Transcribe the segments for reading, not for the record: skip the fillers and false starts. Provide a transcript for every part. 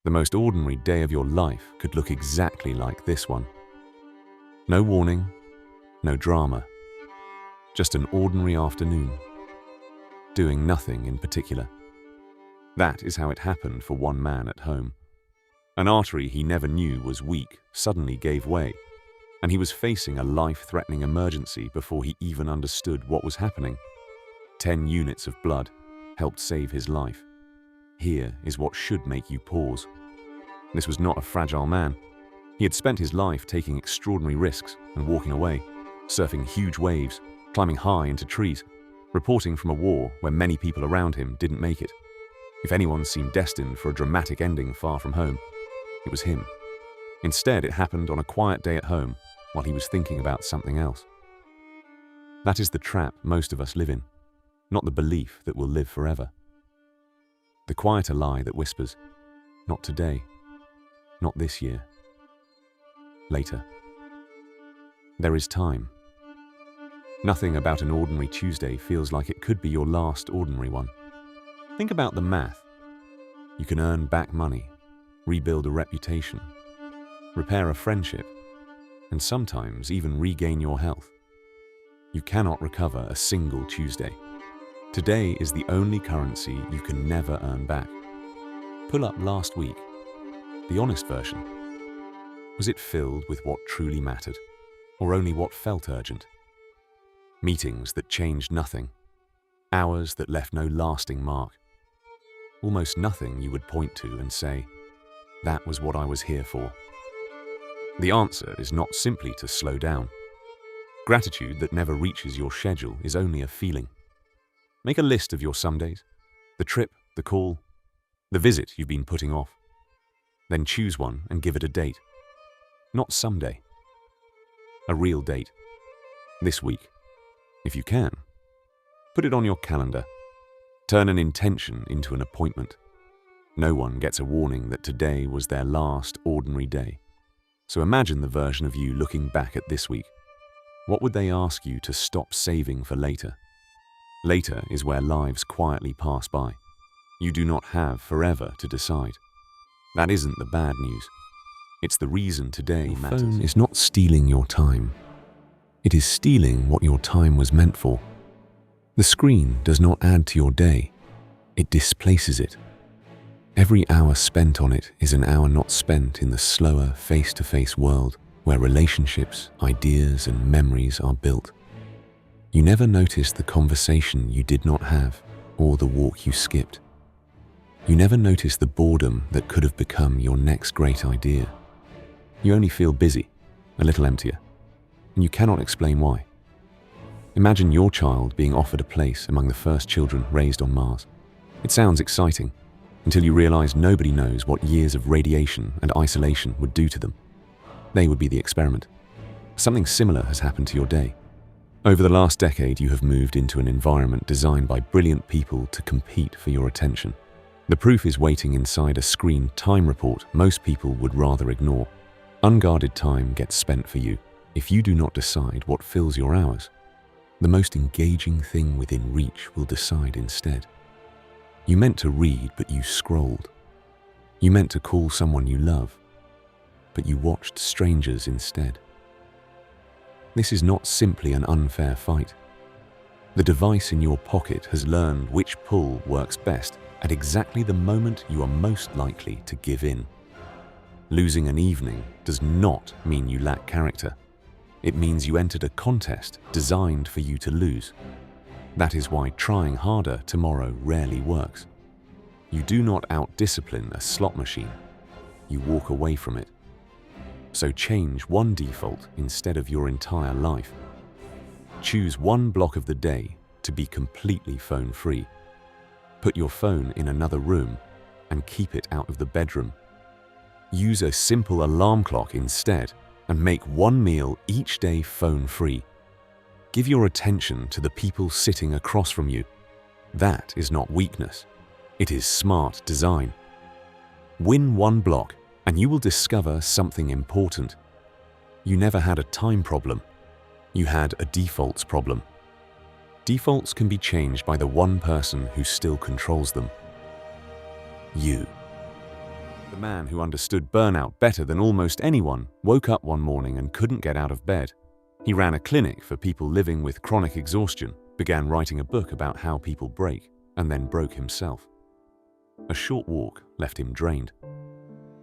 The most ordinary day of your life could look exactly like this one. No warning, no drama. Just an ordinary afternoon, doing nothing in particular. That is how it happened for one man at home. An artery he never knew was weak suddenly gave way, and he was facing a life-threatening emergency before he even understood what was happening. 10 units of blood helped save his life. Here is what should make you pause. This was not a fragile man. He had spent his life taking extraordinary risks and walking away, surfing huge waves, climbing high into trees, reporting from a war where many people around him didn't make it. If anyone seemed destined for a dramatic ending far from home, it was him. Instead, it happened on a quiet day at home while he was thinking about something else. That is the trap most of us live in, not the belief that we'll live forever. The quieter lie that whispers, not today, not this year, later. There is time. Nothing about an ordinary Tuesday feels like it could be your last ordinary one. Think about the math. You can earn back money, rebuild a reputation, repair a friendship, and sometimes even regain your health. You cannot recover a single Tuesday. Today is the only currency you can never earn back. Pull up last week, the honest version. Was it filled with what truly mattered, or only what felt urgent? Meetings that changed nothing, hours that left no lasting mark. Almost nothing you would point to and say, that was what I was here for. The answer is not simply to slow down. Gratitude that never reaches your schedule is only a feeling. Make a list of your some days, the trip, the call, the visit you've been putting off. Then choose one and give it a date. Not someday. A real date. This week. If you can. Put it on your calendar. Turn an intention into an appointment. No one gets a warning that today was their last ordinary day. So imagine the version of you looking back at this week. What would they ask you to stop saving for later? Later is where lives quietly pass by. You do not have forever to decide. That isn't the bad news. It's the reason today matters. Your phone is not stealing your time. It is stealing what your time was meant for. The screen does not add to your day. It displaces it. Every hour spent on it is an hour not spent in the slower, face-to-face world where relationships, ideas, and memories are built. You never noticed the conversation you did not have or the walk you skipped. You never noticed the boredom that could have become your next great idea. You only feel busy, a little emptier, and you cannot explain why. Imagine your child being offered a place among the first children raised on Mars. It sounds exciting, until you realize nobody knows what years of radiation and isolation would do to them. They would be the experiment. Something similar has happened to your day. Over the last decade, you have moved into an environment designed by brilliant people to compete for your attention. The proof is waiting inside a screen time report most people would rather ignore. Unguarded time gets spent for you if you do not decide what fills your hours. The most engaging thing within reach will decide instead. You meant to read, but you scrolled. You meant to call someone you love, but you watched strangers instead. This is not simply an unfair fight. The device in your pocket has learned which pull works best at exactly the moment you are most likely to give in. Losing an evening does not mean you lack character. It means you entered a contest designed for you to lose. That is why trying harder tomorrow rarely works. You do not out-discipline a slot machine. You walk away from it. So change one default instead of your entire life. Choose one block of the day to be completely phone-free. Put your phone in another room and keep it out of the bedroom. Use a simple alarm clock instead and make one meal each day phone-free. Give your attention to the people sitting across from you. That is not weakness. It is smart design. Win one block and you will discover something important. You never had a time problem. You had a defaults problem. Defaults can be changed by the one person who still controls them. You. The man who understood burnout better than almost anyone woke up one morning and couldn't get out of bed. He ran a clinic for people living with chronic exhaustion, began writing a book about how people break, and then broke himself. A short walk left him drained.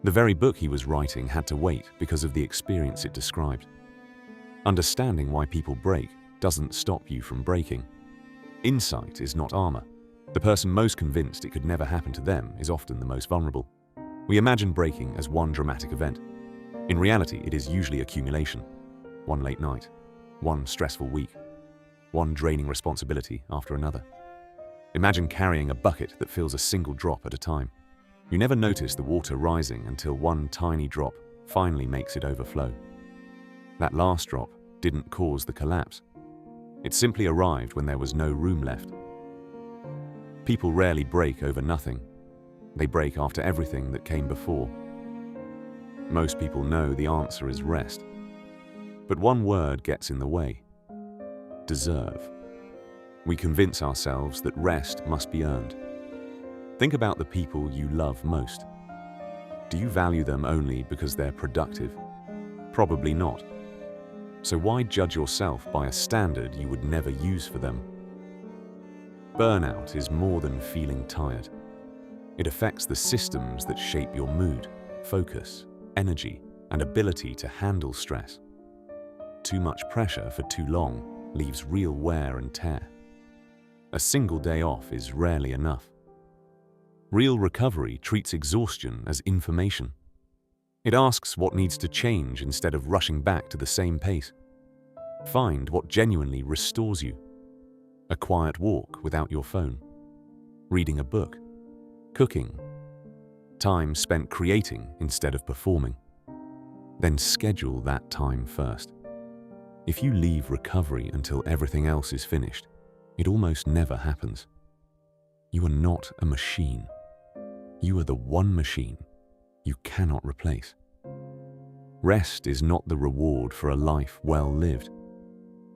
The very book he was writing had to wait because of the experience it described. Understanding why people break doesn't stop you from breaking. Insight is not armor. The person most convinced it could never happen to them is often the most vulnerable. We imagine breaking as one dramatic event. In reality, it is usually accumulation. One late night, one stressful week, one draining responsibility after another. Imagine carrying a bucket that fills a single drop at a time. You never notice the water rising until one tiny drop finally makes it overflow. That last drop didn't cause the collapse. It simply arrived when there was no room left. People rarely break over nothing. They break after everything that came before. Most people know the answer is rest. But one word gets in the way: deserve. We convince ourselves that rest must be earned. Think about the people you love most. Do you value them only because they're productive? Probably not. So why judge yourself by a standard you would never use for them? Burnout is more than feeling tired. It affects the systems that shape your mood, focus, energy, and ability to handle stress. Too much pressure for too long leaves real wear and tear. A single day off is rarely enough. Real recovery treats exhaustion as information. It asks what needs to change instead of rushing back to the same pace. Find what genuinely restores you. A quiet walk without your phone. Reading a book. Cooking. Time spent creating instead of performing. Then schedule that time first. If you leave recovery until everything else is finished, it almost never happens. You are not a machine. You are the one machine you cannot replace. Rest is not the reward for a life well lived.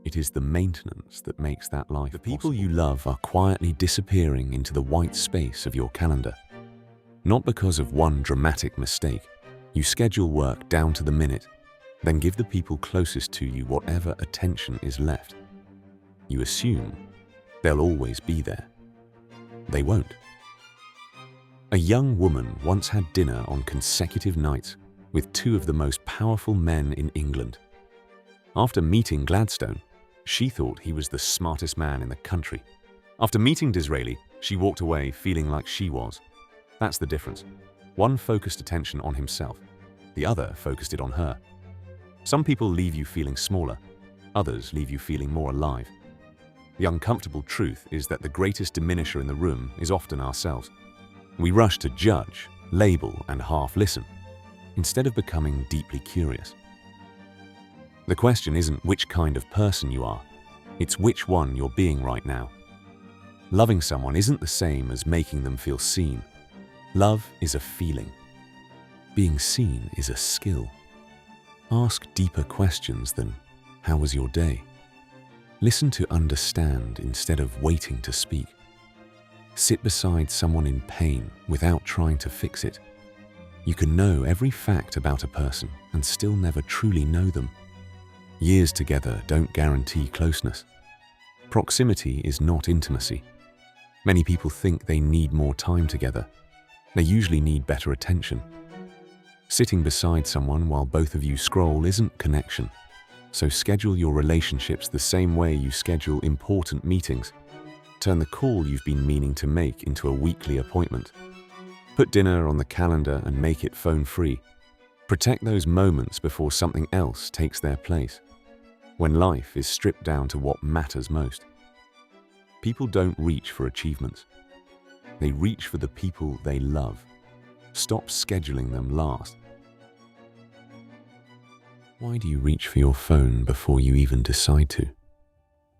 It is the maintenance that makes that life possible. The people you love are quietly disappearing into the white space of your calendar. Not because of one dramatic mistake. You schedule work down to the minute, then give the people closest to you whatever attention is left. You assume they'll always be there. They won't. A young woman once had dinner on consecutive nights with two of the most powerful men in England. After meeting Gladstone, she thought he was the smartest man in the country. After meeting Disraeli, she walked away feeling like she was. That's the difference. One focused attention on himself. The other focused it on her. Some people leave you feeling smaller. Others leave you feeling more alive. The uncomfortable truth is that the greatest diminisher in the room is often ourselves. We rush to judge, label, and half-listen, instead of becoming deeply curious. The question isn't which kind of person you are, it's which one you're being right now. Loving someone isn't the same as making them feel seen. Love is a feeling. Being seen is a skill. Ask deeper questions than, "How was your day?" Listen to understand instead of waiting to speak. Sit beside someone in pain without trying to fix it. You can know every fact about a person and still never truly know them. Years together don't guarantee closeness. Proximity is not intimacy. Many people think they need more time together. They usually need better attention. Sitting beside someone while both of you scroll isn't connection. So schedule your relationships the same way you schedule important meetings. Turn the call you've been meaning to make into a weekly appointment. Put dinner on the calendar and make it phone-free. Protect those moments before something else takes their place. When life is stripped down to what matters most. People don't reach for achievements. They reach for the people they love. Stop scheduling them last. Why do you reach for your phone before you even decide to?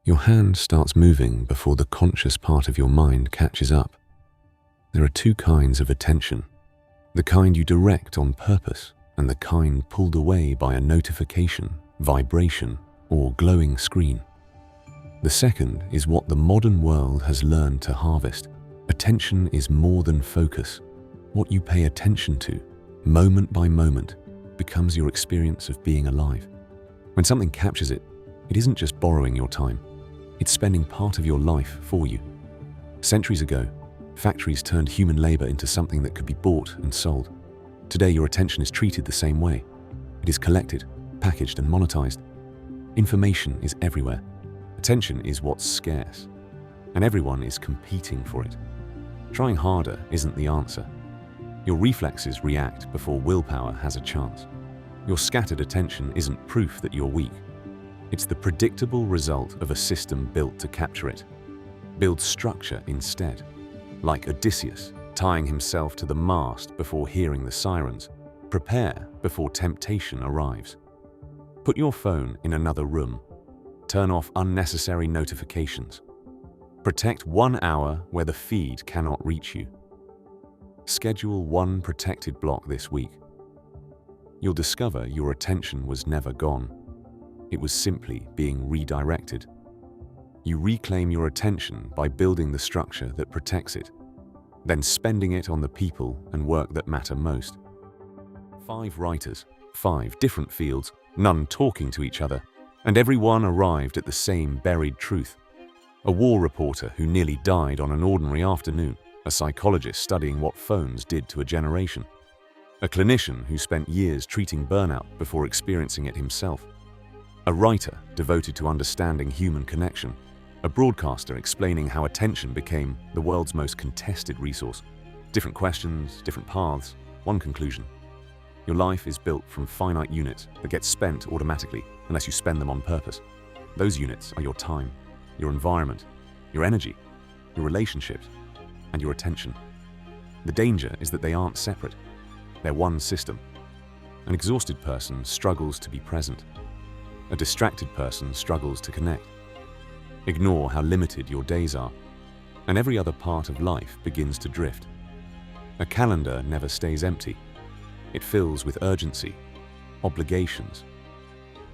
Your hand starts moving before the conscious part of your mind catches up. There are two kinds of attention. The kind you direct on purpose and the kind pulled away by a notification, vibration, or glowing screen. The second is what the modern world has learned to harvest. Attention is more than focus. What you pay attention to moment by moment, becomes your experience of being alive. When something captures it, it isn't just borrowing your time, it's spending part of your life for you. Centuries ago, factories turned human labor into something that could be bought and sold. Today, your attention is treated the same way. It is collected, packaged, and monetized. Information is everywhere. Attention is what's scarce, and everyone is competing for it. Trying harder isn't the answer. Your reflexes react before willpower has a chance. Your scattered attention isn't proof that you're weak. It's the predictable result of a system built to capture it. Build structure instead, like Odysseus tying himself to the mast before hearing the sirens. Prepare before temptation arrives. Put your phone in another room. Turn off unnecessary notifications. Protect 1 hour where the feed cannot reach you. Schedule one protected block this week. You'll discover your attention was never gone. It was simply being redirected. You reclaim your attention by building the structure that protects it, then spending it on the people and work that matter most. 5 writers, 5 different fields, none talking to each other, and everyone arrived at the same buried truth. A war reporter who nearly died on an ordinary afternoon, a psychologist studying what phones did to a generation, a clinician who spent years treating burnout before experiencing it himself, a writer devoted to understanding human connection, a broadcaster explaining how attention became the world's most contested resource. Different questions, different paths, one conclusion. Your life is built from finite units that get spent automatically unless you spend them on purpose. Those units are your time, your environment, your energy, your relationships, and your attention. The danger is that they aren't separate. They're one system. An exhausted person struggles to be present. A distracted person struggles to connect. Ignore how limited your days are, and every other part of life begins to drift. A calendar never stays empty. It fills with urgency, obligations,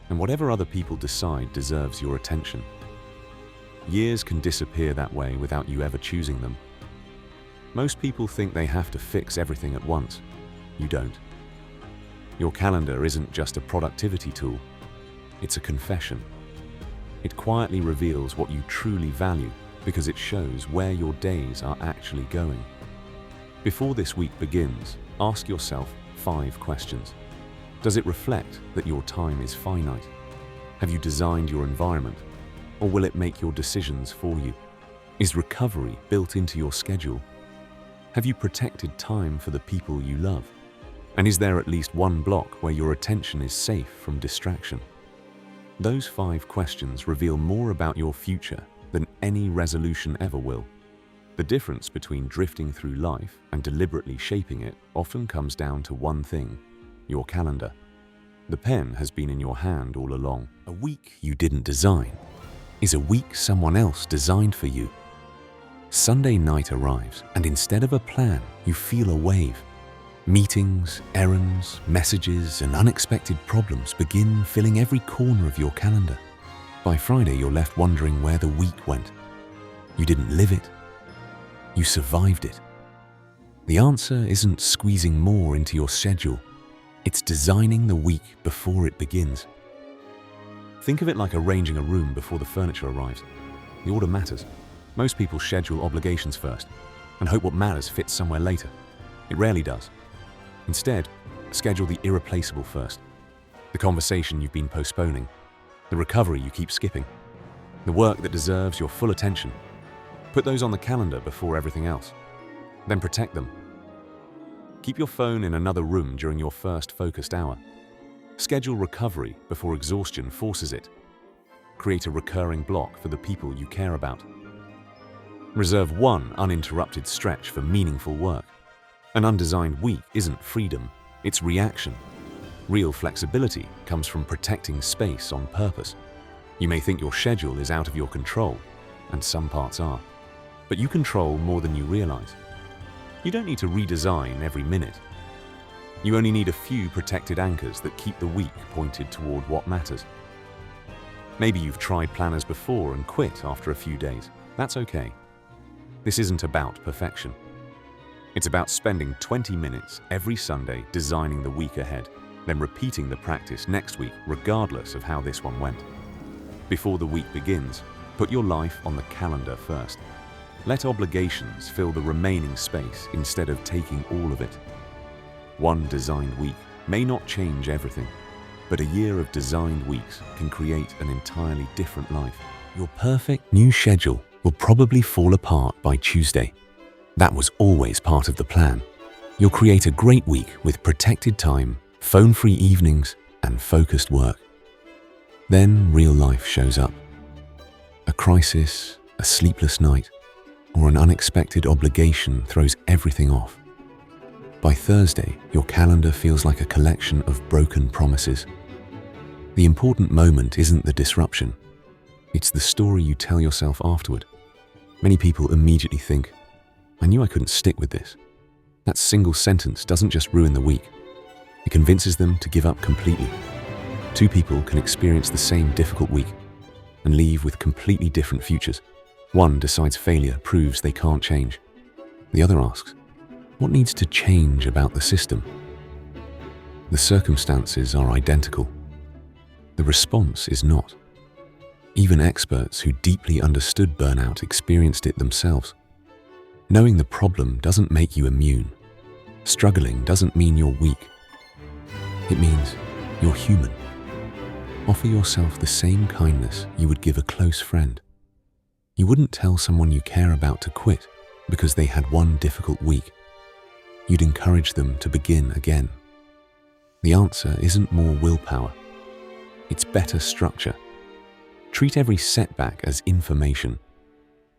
and whatever other people decide deserves your attention. Years can disappear that way without you ever choosing them. Most people think they have to fix everything at once. You don't. Your calendar isn't just a productivity tool. It's a confession. It quietly reveals what you truly value because it shows where your days are actually going. Before this week begins, ask yourself 5 questions. Does it reflect that your time is finite? Have you designed your environment, or will it make your decisions for you? Is recovery built into your schedule? Have you protected time for the people you love? And is there at least one block where your attention is safe from distraction? Those 5 questions reveal more about your future than any resolution ever will. The difference between drifting through life and deliberately shaping it often comes down to one thing: your calendar. The pen has been in your hand all along. A week you didn't design is a week someone else designed for you. Sunday night arrives, and instead of a plan, you feel a wave. Meetings, errands, messages, and unexpected problems begin filling every corner of your calendar. By Friday, you're left wondering where the week went. You didn't live it. You survived it. The answer isn't squeezing more into your schedule. It's designing the week before it begins. Think of it like arranging a room before the furniture arrives. The order matters. Most people schedule obligations first and hope what matters fits somewhere later. It rarely does. Instead, schedule the irreplaceable first. The conversation you've been postponing, the recovery you keep skipping, the work that deserves your full attention. Put those on the calendar before everything else. Then protect them. Keep your phone in another room during your first focused hour. Schedule recovery before exhaustion forces it. Create a recurring block for the people you care about. Reserve one uninterrupted stretch for meaningful work. An undesigned week isn't freedom, it's reaction. Real flexibility comes from protecting space on purpose. You may think your schedule is out of your control, and some parts are, but you control more than you realize. You don't need to redesign every minute. You only need a few protected anchors that keep the week pointed toward what matters. Maybe you've tried planners before and quit after a few days. That's okay. This isn't about perfection. It's about spending 20 minutes every Sunday designing the week ahead, then repeating the practice next week regardless of how this one went. Before the week begins, put your life on the calendar first. Let obligations fill the remaining space instead of taking all of it. One designed week may not change everything, but a year of designed weeks can create an entirely different life. Your perfect new schedule will probably fall apart by Tuesday. That was always part of the plan. You'll create a great week with protected time, phone-free evenings, and focused work. Then real life shows up. A crisis, a sleepless night, or an unexpected obligation throws everything off. By Thursday, your calendar feels like a collection of broken promises. The important moment isn't the disruption. It's the story you tell yourself afterward. Many people immediately think, "I knew I couldn't stick with this." That single sentence doesn't just ruin the week. It convinces them to give up completely. Two people can experience the same difficult week and leave with completely different futures. One decides failure proves they can't change. The other asks, what needs to change about the system? The circumstances are identical. The response is not. Even experts who deeply understood burnout experienced it themselves. Knowing the problem doesn't make you immune. Struggling doesn't mean you're weak. It means you're human. Offer yourself the same kindness you would give a close friend. You wouldn't tell someone you care about to quit because they had one difficult week. You'd encourage them to begin again. The answer isn't more willpower. It's better structure. Treat every setback as information.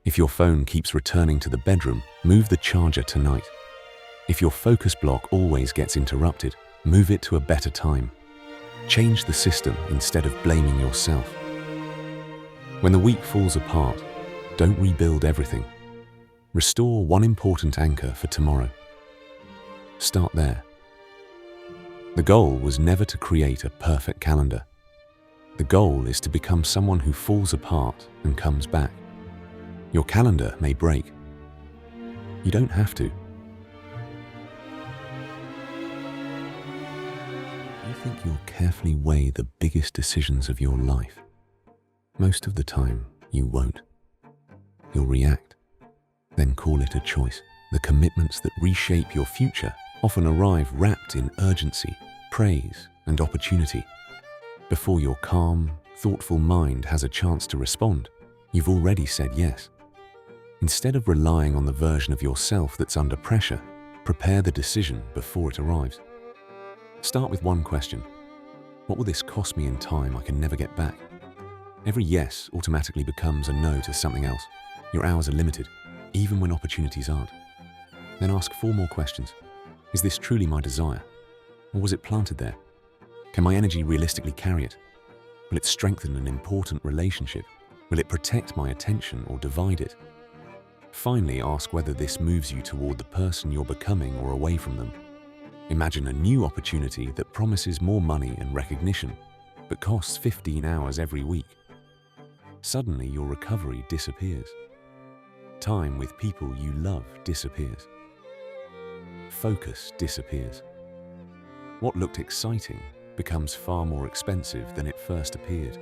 If your phone keeps returning to the bedroom, move the charger tonight. If your focus block always gets interrupted, move it to a better time. Change the system instead of blaming yourself. When the week falls apart, don't rebuild everything. Restore one important anchor for tomorrow. Start there. The goal was never to create a perfect calendar. The goal is to become someone who falls apart and comes back. Your calendar may break. You don't have to. You think you'll carefully weigh the biggest decisions of your life. Most of the time, you won't. You'll react, then call it a choice. The commitments that reshape your future often arrive wrapped in urgency, praise, and opportunity. Before your calm, thoughtful mind has a chance to respond, you've already said yes. Instead of relying on the version of yourself that's under pressure, prepare the decision before it arrives. Start with one question. What will this cost me in time I can never get back? Every yes automatically becomes a no to something else. Your hours are limited, even when opportunities aren't. Then ask 4 more questions. Is this truly my desire? Or was it planted there? Can my energy realistically carry it? Will it strengthen an important relationship? Will it protect my attention or divide it? Finally, ask whether this moves you toward the person you're becoming or away from them. Imagine a new opportunity that promises more money and recognition, but costs 15 hours every week. Suddenly, your recovery disappears. Time with people you love disappears. Focus disappears. What looked exciting becomes far more expensive than it first appeared.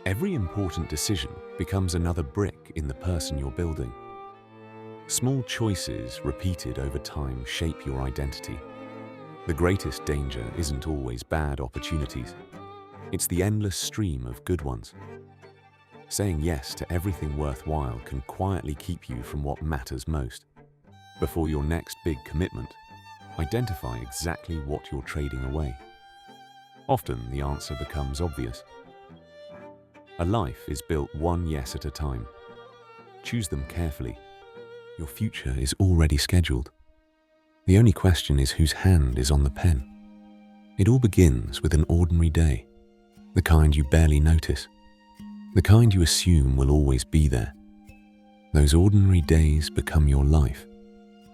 Every important decision becomes another brick in the person you're building. Small choices repeated over time shape your identity. The greatest danger isn't always bad opportunities. It's the endless stream of good ones. Saying yes to everything worthwhile can quietly keep you from what matters most. Before your next big commitment, identify exactly what you're trading away. Often the answer becomes obvious. A life is built one yes at a time. Choose them carefully. Your future is already scheduled. The only question is whose hand is on the pen. It all begins with an ordinary day, the kind you barely notice, the kind you assume will always be there. Those ordinary days become your life,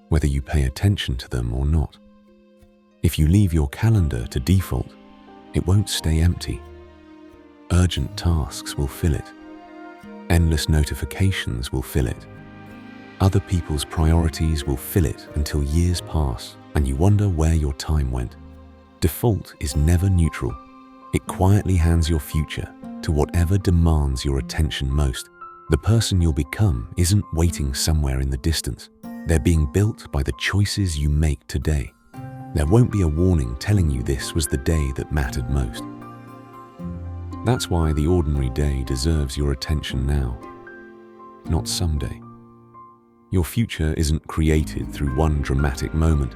whether you pay attention to them or not. If you leave your calendar to default, it won't stay empty. Urgent tasks will fill it. Endless notifications will fill it. Other people's priorities will fill it until years pass and you wonder where your time went. Default is never neutral. It quietly hands your future to whatever demands your attention most. The person you'll become isn't waiting somewhere in the distance. They're being built by the choices you make today. There won't be a warning telling you this was the day that mattered most. That's why the ordinary day deserves your attention now, not someday. Your future isn't created through one dramatic moment.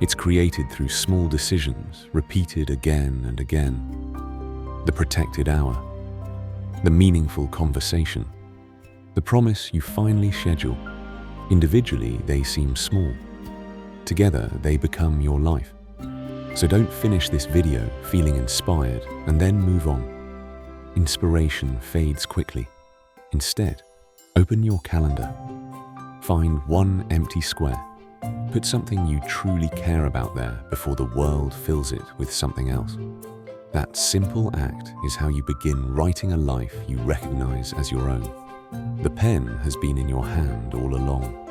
It's created through small decisions, repeated again and again. The protected hour, the meaningful conversation, the promise you finally schedule. Individually, they seem small. Together, they become your life. So don't finish this video feeling inspired and then move on. Inspiration fades quickly. Instead, open your calendar. Find one empty square. Put something you truly care about there before the world fills it with something else. That simple act is how you begin writing a life you recognize as your own. The pen has been in your hand all along.